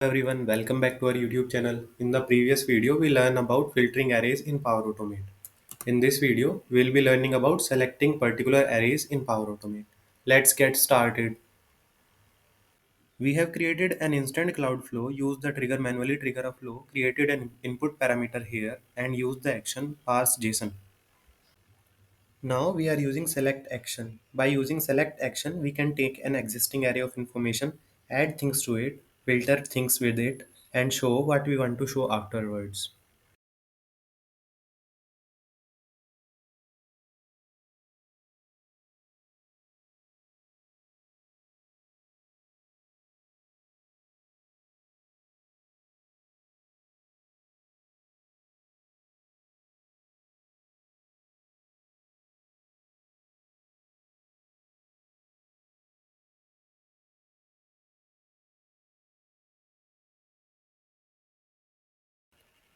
Everyone, welcome back to our YouTube channel. In the previous video, we learned about filtering arrays in Power Automate. In this video, we'll be learning about selecting particular arrays in Power Automate. Let's get started. We have created an instant cloud flow, use the trigger manually trigger a flow, created an input parameter here and use the action parse JSON. Now we are using select action. By using select action, we can take an existing array of information, add things to it, filter things with it, and show what we want to show afterwards.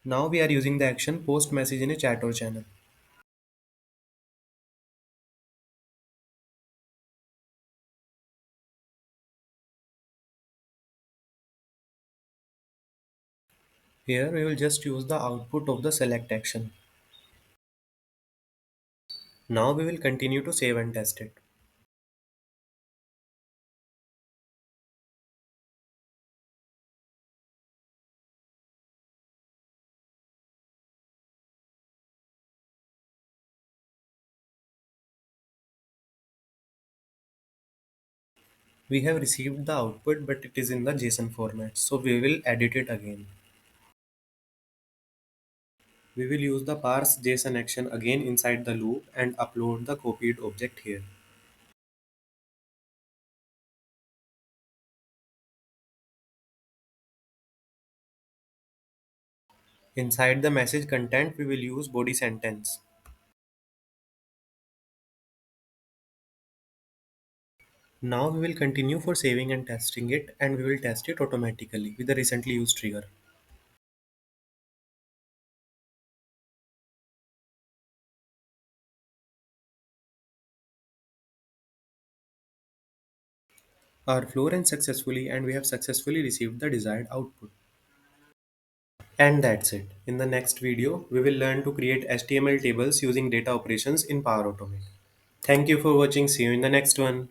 Now we are using the action post message in a chat or channel. Here we will just use the output of the select action. Now we will continue to save and test it. We have received the output but it is in the JSON format, so we will edit it again. We will use the parse JSON action again inside the loop and upload the copied object here. Inside the message content, we will use body sentence. Now we will continue for saving and testing it, and we will test it automatically with the recently used trigger. Our flow ran successfully and we have successfully received the desired output. And that's it. In the next video, we will learn to create HTML tables using data operations in Power Automate. Thank you for watching. See you in the next one.